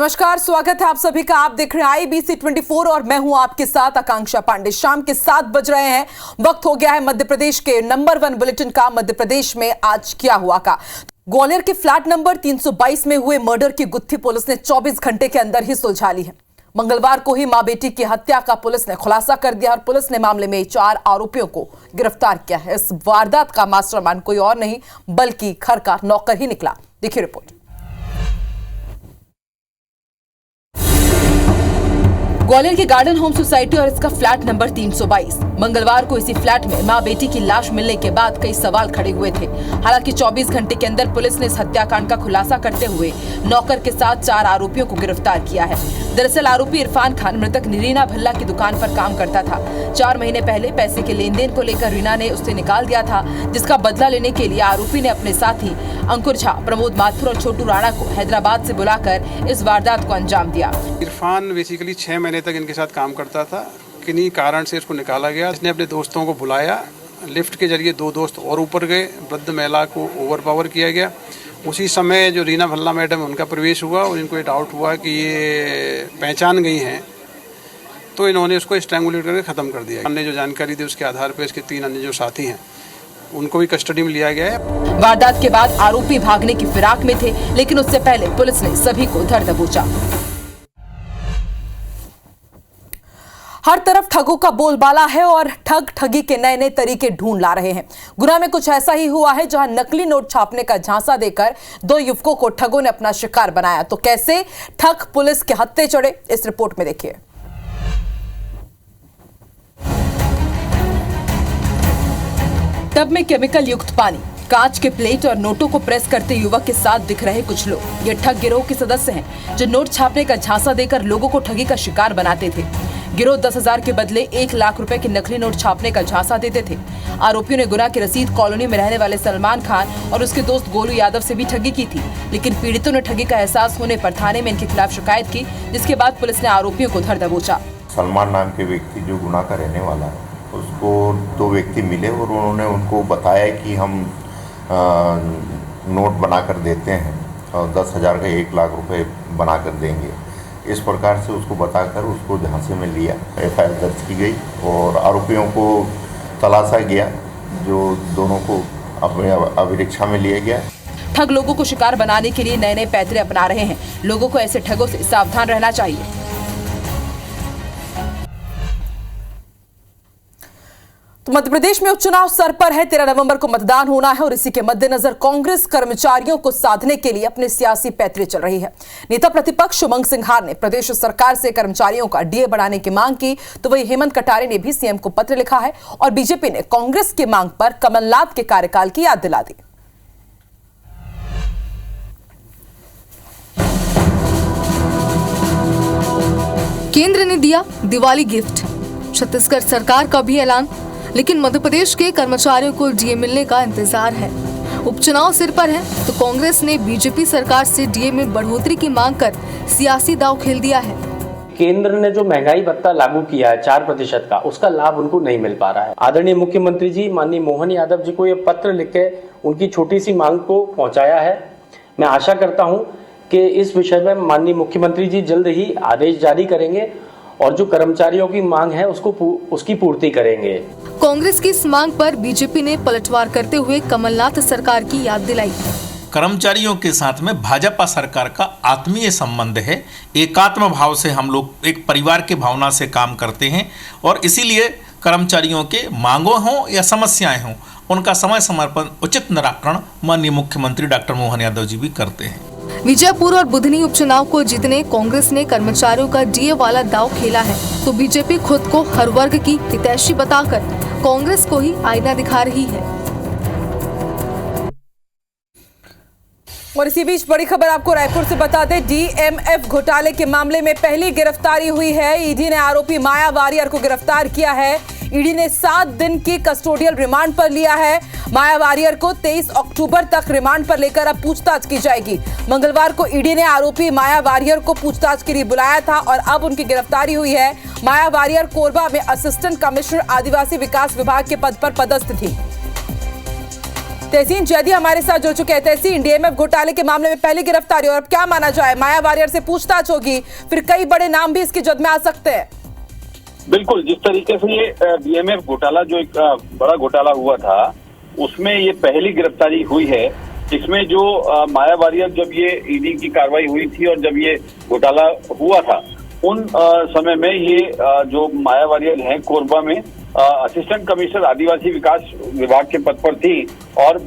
नमस्कार, स्वागत है आप सभी का। आप देख रहे हैं IBC 24 और मैं हूं आपके साथ आकांक्षा पांडे। शाम के 7 बज रहे हैं, वक्त हो गया है मध्य प्रदेश के नंबर 1 बुलेटिन का। मध्य प्रदेश में आज क्या हुआ का। ग्वालियर के फ्लैट नंबर 322 में हुए मर्डर की गुत्थी पुलिस ने 24 घंटे के अंदर ही सुलझा ली है। मंगलवार को ही मां बेटी की हत्या का पुलिस ने खुलासा कर दिया और पुलिस ने मामले में 4 आरोपियों को गिरफ्तार किया है। इस वारदात का मास्टरमाइंड कोई और नहीं बल्कि घर का नौकर ही निकला। देखिए रिपोर्ट। ग्वालियर की गार्डन होम सोसाइटी और इसका फ्लैट नंबर 322। मंगलवार को इसी फ्लैट में मां बेटी की लाश मिलने के बाद कई सवाल खड़े हुए थे। हालांकि 24 घंटे के अंदर पुलिस ने इस हत्याकांड का खुलासा करते हुए नौकर के साथ 4 आरोपियों को गिरफ्तार किया है। दरअसल आरोपी इरफान खान मृतक रीना भल्ला की दुकान पर काम करता था। 4 महीने पहले पैसे के लेन देन को लेकर रीना ने उसे निकाल दिया था, जिसका बदला लेने के लिए आरोपी ने अपने साथी अंकुर झा, प्रमोद माथुर और छोटू राणा को हैदराबाद से बुलाकर इस वारदात को अंजाम दिया। इरफान बेसिकली 6 महीने तक इनके साथ काम करता था। किन्हीं कारण से इसको निकाला गया। इसने अपने दोस्तों को बुलाया, लिफ्ट के जरिए 2 दोस्त और ऊपर गए। वृद्ध महिला को ओवरपावर किया गया। उसी समय जो रीना भल्ला मैडम उनका प्रवेश हुआ और इनको ये डाउट हुआ कि ये पहचान गई हैं, तो इन्होंने उसको स्ट्रैंगुलेट करके ख़त्म कर दिया। हमने जो जानकारी दी उसके आधार पर इसके 3 अन्य जो साथी हैं उनको भी कस्टडी में लिया गया है। वारदात के बाद आरोपी भागने की फिराक में थे, लेकिन उससे पहले पुलिस ने सभी को धर दबोचा। हर तरफ ठगों का बोलबाला है और ठग ठगी के नए नए तरीके ढूंढ ला रहे हैं। गुना में कुछ ऐसा ही हुआ है, जहां नकली नोट छापने का झांसा देकर 2 युवकों को ठगों ने अपना शिकार बनाया। तो कैसे ठग पुलिस के हत्थे चढ़े, इस रिपोर्ट में देखिए। टब में केमिकल युक्त पानी, कांच के प्लेट और नोटों को प्रेस करते युवक के साथ दिख रहे कुछ लोग। ये ठग गिरोह के सदस्य हैं, जो नोट छापने का झांसा देकर लोगों को ठगी का शिकार बनाते थे। गिरोह 10,000 के बदले 1 लाख रुपए के नकली नोट छापने का झांसा देते थे। आरोपियों ने गुना की रसीद कॉलोनी में रहने वाले सलमान खान और उसके दोस्त गोलू यादव से भी ठगी की थी, लेकिन पीड़ितों ने ठगी का एहसास होने पर थाने में इनके खिलाफ शिकायत की, जिसके बाद पुलिस ने आरोपियों को धर दबोचा। सलमान नाम के व्यक्ति जो गुना का रहने वाला है, उसको 2 व्यक्ति मिले और उन्होंने उनको बताया कि हम नोट बनाकर देते हैं और 10,000 का 1 लाख रुपए बनाकर देंगे। इस प्रकार से उसको बताकर उसको झांसे में लिया। FIR दर्ज की गई और आरोपियों को तलाशा गया, जो दोनों को अभिरक्षा में लिया गया। ठग लोगों को शिकार बनाने के लिए नए नए पैतरे अपना रहे हैं। लोगों को ऐसे ठगों से सावधान रहना चाहिए। तो मध्य प्रदेश में उपचुनाव सर पर है। 13 नवंबर को मतदान होना है और इसी के मद्देनजर कांग्रेस कर्मचारियों को साधने के लिए अपने सियासी पैतरे चल रही है। नेता प्रतिपक्ष उमंग सिंघार ने प्रदेश सरकार से कर्मचारियों का DA बढ़ाने की मांग की, तो वही हेमंत कटारे ने भी CM को पत्र लिखा है और बीजेपी ने कांग्रेस की मांग पर कमलनाथ के कार्यकाल की याद दिला दी। केंद्र ने दिया दिवाली गिफ्ट, छत्तीसगढ़ सरकार का भी ऐलान, लेकिन मध्य प्रदेश के कर्मचारियों को DA मिलने का इंतजार है। उपचुनाव सिर पर है, तो कांग्रेस ने बीजेपी सरकार से DA में बढ़ोतरी की मांग कर सियासी दांव खेल दिया है। केंद्र ने जो महंगाई भत्ता लागू किया है 4% का, उसका लाभ उनको नहीं मिल पा रहा है। आदरणीय मुख्यमंत्री जी माननीय मोहन यादव जी को ये पत्र लिख के उनकी छोटी सी मांग को पहुंचाया है। मैं आशा करता हूं कि इस विषय में माननीय मुख्यमंत्री जी जल्द ही आदेश जारी करेंगे और जो कर्मचारियों की मांग है उसकी पूर्ति करेंगे। कांग्रेस की इस मांग पर बीजेपी ने पलटवार करते हुए कमलनाथ सरकार की याद दिलाई। कर्मचारियों के साथ में भाजपा सरकार का आत्मीय संबंध है। एकात्म भाव से हम लोग एक परिवार के भावना से काम करते हैं और इसीलिए कर्मचारियों के मांगों हों या समस्याएं हों, उनका समय समय पर उचित निराकरण माननीय मुख्यमंत्री डॉक्टर मोहन यादव जी भी करते हैं। विजयपुर और बुधनी उपचुनाव को जीतने कांग्रेस ने कर्मचारियों का DA वाला दांव खेला है, तो बीजेपी खुद को हर वर्ग की हितैषी बताकर कांग्रेस को ही आईना दिखा रही है। और इसी बीच बड़ी खबर आपको रायपुर से बता दें, DMF घोटाले के मामले में पहली गिरफ्तारी हुई है। ईडी ने आरोपी माया वारियर को गिरफ्तार किया है। ईडी ने 7 दिन की कस्टोडियल रिमांड पर लिया है। माया वारियर को 23 अक्टूबर तक रिमांड पर लेकर अब पूछताछ की जाएगी। मंगलवार को ईडी ने आरोपी माया वारियर को पूछताछ के लिए बुलाया था और अब उनकी गिरफ्तारी हुई है। माया वारियर कोरबा में असिस्टेंट कमिश्नर आदिवासी विकास विभाग के पद पर पदस्थ थी। तहसीन जैदी हमारे साथ जुड़ चुके हैं। तहसीन, डीएमएफ घोटाले के मामले में पहली गिरफ्तारी, और अब क्या माना जाए, माया वारियर से पूछताछ होगी, फिर कई बड़े नाम भी इसकी जद में आ सकते हैं। बिल्कुल, जिस तरीके से ये डीएमएफ घोटाला जो एक बड़ा घोटाला हुआ था, उसमें ये पहली गिरफ्तारी हुई है। इसमें जो माया वारियर, जब ये ईडी की कार्रवाई हुई थी और जब ये घोटाला हुआ था, उन समय में ये जो माया वारियर हैं कोरबा में असिस्टेंट कमिश्नर आदिवासी विकास विभाग के पद पर थी, और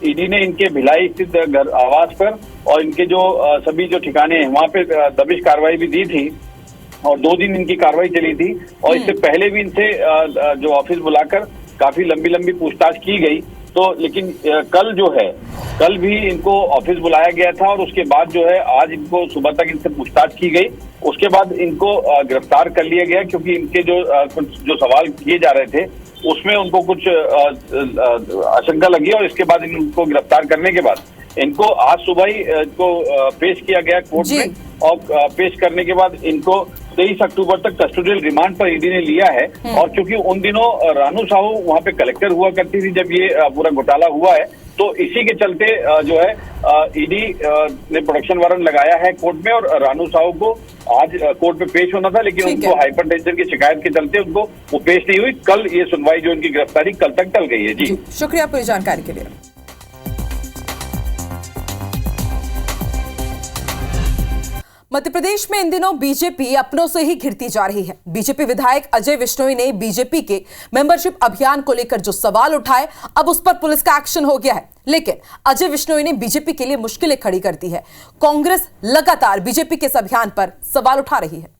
ईडी ने इनके भिलाई स्थित घर आवास पर और इनके जो सभी जो ठिकाने हैं वहां पे दबिश कार्रवाई भी दी थी, और 2 दिन इनकी कार्रवाई चली थी। और इससे पहले भी इनसे जो ऑफिस बुलाकर काफी लंबी पूछताछ की गई। तो लेकिन कल भी इनको ऑफिस बुलाया गया था, और उसके बाद जो है आज इनको सुबह तक इनसे पूछताछ की गई। उसके बाद इनको गिरफ्तार कर लिया गया, क्योंकि इनके जो सवाल किए जा रहे थे उसमें उनको कुछ आशंका लगी, और इसके बाद इनको गिरफ्तार करने के बाद इनको आज सुबह ही इनको पेश किया गया कोर्ट में, और पेश करने के बाद इनको 23 अक्टूबर तक कस्टोडियल रिमांड पर ईडी ने लिया है। और क्योंकि उन दिनों रानू साहू वहां पे कलेक्टर हुआ करती थी जब ये पूरा घोटाला हुआ है, तो इसी के चलते जो है ईडी ने प्रोडक्शन वारंट लगाया है कोर्ट में, और रानू साहू को आज कोर्ट में पेश होना था, लेकिन उनको हाइपरटेंशन की शिकायत के चलते उनको वो पेश नहीं हुई। कल ये सुनवाई जो इनकी गिरफ्तारी कल तक टल गई है। जी शुक्रिया पूरी जानकारी के लिए। मध्य प्रदेश में इन दिनों बीजेपी अपनों से ही घिरती जा रही है। बीजेपी विधायक अजय विश्नोई ने बीजेपी के मेंबरशिप अभियान को लेकर जो सवाल उठाए, अब उस पर पुलिस का एक्शन हो गया है। लेकिन अजय विश्नोई ने बीजेपी के लिए मुश्किलें खड़ी कर दी है। कांग्रेस लगातार बीजेपी के इस अभियान पर सवाल उठा रही है।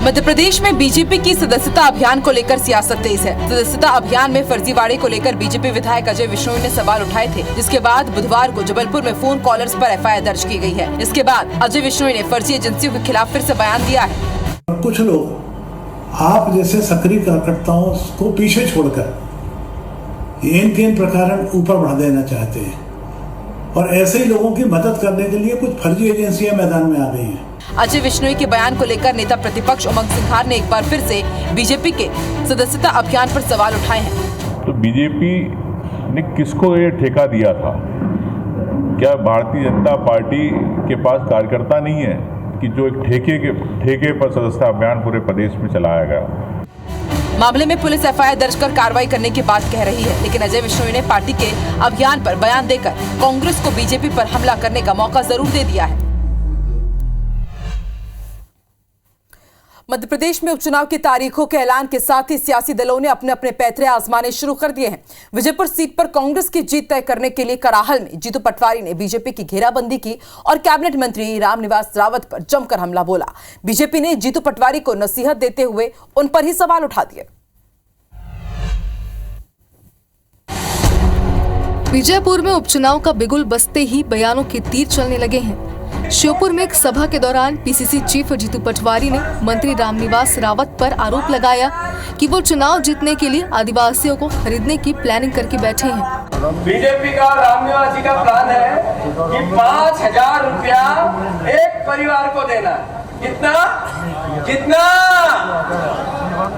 मध्य प्रदेश में बीजेपी की सदस्यता अभियान को लेकर सियासत तेज है। सदस्यता अभियान में फर्जीवाड़े को लेकर बीजेपी विधायक अजय विश्नोई ने सवाल उठाए थे, जिसके बाद बुधवार को जबलपुर में फोन कॉलर्स पर एफआईआर दर्ज की गई है। इसके बाद अजय विश्नोई ने फर्जी एजेंसियों के खिलाफ फिर से बयान दिया है। कुछ लोग आप जैसे सक्रिय कार्यकर्ताओं को पीछे छोड़कर इन प्रकार ऊपर बढ़ा देना चाहते हैं, और ऐसे ही लोगों की मदद करने के लिए कुछ फर्जी एजेंसियां मैदान में आ गई हैं। अजय विश्नोई के बयान को लेकर नेता प्रतिपक्ष उमंग सिंघार ने एक बार फिर से बीजेपी के सदस्यता अभियान पर सवाल उठाए हैं। तो बीजेपी ने किसको ये ठेका दिया था? क्या भारतीय जनता पार्टी के पास कार्यकर्ता नहीं है कि जो एक ठेके पर सदस्यता अभियान पूरे प्रदेश में चलाया गया? मामले में पुलिस एफआईआर दर्ज कर कार्रवाई करने की बात कह रही है, लेकिन अजय विश्नोई ने पार्टी के अभियान पर बयान देकर कांग्रेस को बीजेपी पर हमला करने का मौका जरूर दे दिया है। मध्य प्रदेश में उपचुनाव की तारीखों के ऐलान के साथ ही सियासी दलों ने अपने अपने पैतरे आजमाने शुरू कर दिए हैं। विजयपुर सीट पर कांग्रेस की जीत तय करने के लिए कराहल में जीतू पटवारी ने बीजेपी की घेराबंदी की और कैबिनेट मंत्री रामनिवास रावत पर जमकर हमला बोला। बीजेपी ने जीतू पटवारी को नसीहत देते हुए उन पर ही सवाल उठा दिए। विजयपुर में उपचुनाव का बिगुल बजते ही बयानों के तीर चलने लगे हैं। श्योपुर में एक सभा के दौरान पीसीसी चीफ जीतू पटवारी ने मंत्री रामनिवास रावत पर आरोप लगाया कि वो चुनाव जीतने के लिए आदिवासियों को खरीदने की प्लानिंग करके बैठे हैं। बीजेपी का रामनिवास जी का प्लान है कि 5,000 रुपया एक परिवार को देना। कितना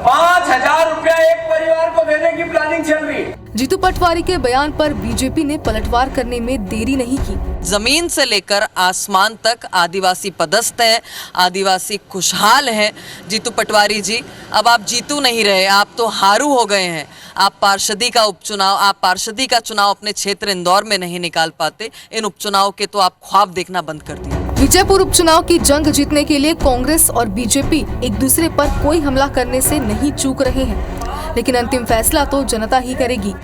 5,000 रुपया एक परिवार को देने की प्लानिंग चल रही है। जीतू पटवारी के बयान पर बीजेपी ने पलटवार करने में देरी नहीं की। जमीन से लेकर आसमान तक आदिवासी पदस्थ है, आदिवासी खुशहाल है। जीतू पटवारी जी, अब आप जीतू नहीं रहे, आप तो हारू हो गए हैं। आप पार्षदी का चुनाव अपने क्षेत्र इंदौर में नहीं निकाल पाते। इन उपचुनाव के तो आप ख्वाब देखना बंद कर दिए। विजयपुर उपचुनाव की जंग जीतने के लिए कांग्रेस और बीजेपी एक दूसरे पर कोई हमला करने से नहीं चूक रहे हैं, लेकिन अंतिम फैसला तो जनता ही करेगी।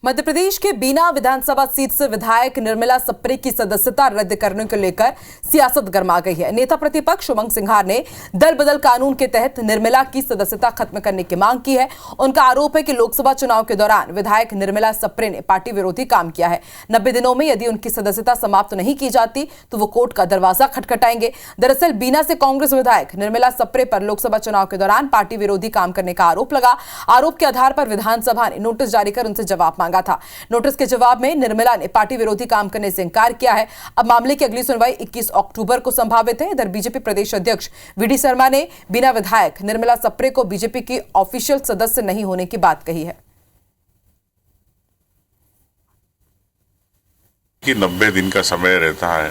मध्य प्रदेश के बीना विधानसभा सीट से विधायक निर्मला सप्रे की सदस्यता रद्द करने को लेकर सियासत गर्मा गई है। नेता प्रतिपक्ष उमंग सिंघार ने दल बदल कानून के तहत निर्मला की सदस्यता खत्म करने की मांग की है। उनका आरोप है कि लोकसभा चुनाव के दौरान विधायक निर्मला सप्रे ने पार्टी विरोधी काम किया है। 90 दिनों में यदि उनकी सदस्यता समाप्त नहीं की जाती तो वो कोर्ट का दरवाजा खटखटाएंगे। दरअसल बीना से कांग्रेस विधायक निर्मला सप्रे पर लोकसभा चुनाव के दौरान पार्टी विरोधी काम करने का आरोप लगा। आरोप के आधार पर विधानसभा ने नोटिस जारी कर उनसे जवाब मांगा। लगा था। नोटिस के जवाब में निर्मला ने पार्टी विरोधी काम करने से इंकार किया है। अब मामले की अगली सुनवाई 21 अक्टूबर को संभावित है। इधर बीजेपी प्रदेश अध्यक्ष वी.डी. शर्मा ने बिना विधायक निर्मला सप्रे को बीजेपी की ऑफिशियल सदस्य नहीं होने की बात कही है कि 90 दिन का समय रहता है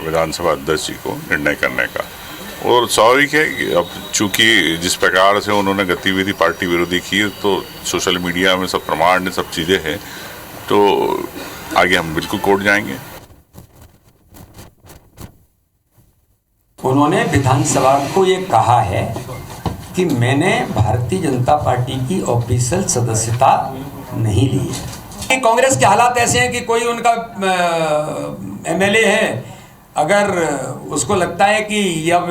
विधानसभा अध्यक्ष जी को निर्णय करने का, और स्वाभाविक है कि अब चूंकि जिस प्रकार से उन्होंने गतिविधि पार्टी विरोधी की तो सोशल मीडिया में सब प्रमाण सब चीज़ें हैं, तो आगे हम बिल्कुल कोर्ट जाएंगे। उन्होंने विधानसभा को ये कहा है कि मैंने भारतीय जनता पार्टी की ऑफिशियल सदस्यता नहीं ली है। कांग्रेस के हालात ऐसे हैं कि कोई उनका एमएलए है, अगर उसको लगता है कि अब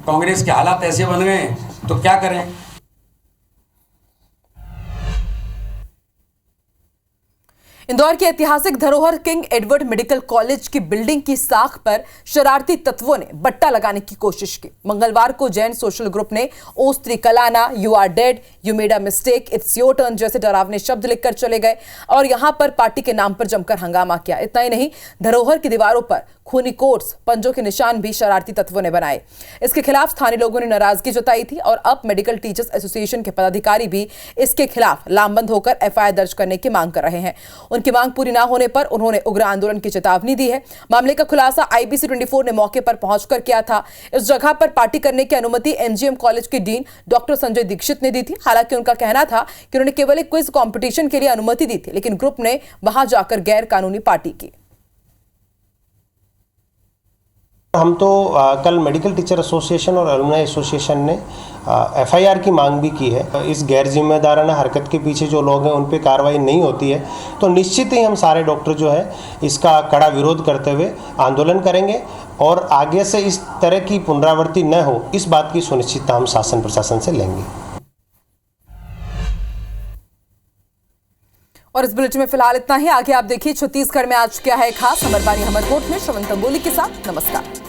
कांग्रेस के हालात ऐसे बन गए तो क्या करें। इंदौर की ऐतिहासिक धरोहर किंग एडवर्ड मेडिकल कॉलेज की बिल्डिंग की साख पर शरारती तत्वों ने बट्टा लगाने की कोशिश की। मंगलवार को जैन सोशल ग्रुप ने ओस त्रिकलाना, you are dead, you made a mistake, it's your turn जैसे डरावने शब्द लिखकर चले गए और यहां पर पार्टी के नाम पर जमकर हंगामा किया। इतना ही नहीं, धरोहर की दीवारों पर खूनी कोट्स, पंजों के निशान भी शरारती तत्वों ने बनाए। इसके खिलाफ स्थानीय लोगों ने नाराजगी जताई थी और अब मेडिकल टीचर्स एसोसिएशन के पदाधिकारी भी इसके खिलाफ लामबंद होकर एफआईआर दर्ज करने की मांग कर रहे हैं। उनकी मांग पूरी न होने पर उन्होंने उग्र आंदोलन की चेतावनी दी है। मामले का खुलासा IBC 24 ने मौके पर पहुंचकर किया था। इस जगह पर पार्टी करने की अनुमति NGM कॉलेज के डीन डॉक्टर संजय दीक्षित ने दी थी। हालांकि उनका कहना था कि उन्होंने केवल एक क्विज कंपटीशन के लिए अनुमति दी थी, लेकिन ग्रुप ने वहां जाकर गैर कानूनी पार्टी की। हम तो कल मेडिकल टीचर एसोसिएशन और एलुमनाई एसोसिएशन ने FIR की मांग भी की है। इस गैर जिम्मेदाराना हरकत के पीछे जो लोग हैं उन पे कार्रवाई नहीं होती है तो निश्चित ही हम सारे डॉक्टर जो है इसका कड़ा विरोध करते हुए आंदोलन करेंगे और आगे से इस तरह की पुनरावृत्ति न हो इस बात की सुनिश्चितता हम शासन प्रशासन से लेंगे। और इस बुलेटिन में फिलहाल इतना ही। आगे आप देखिए छत्तीसगढ़ में आज क्या है खास। अमरबानी अमरकोट में श्रवण तंबोली के साथ। नमस्कार।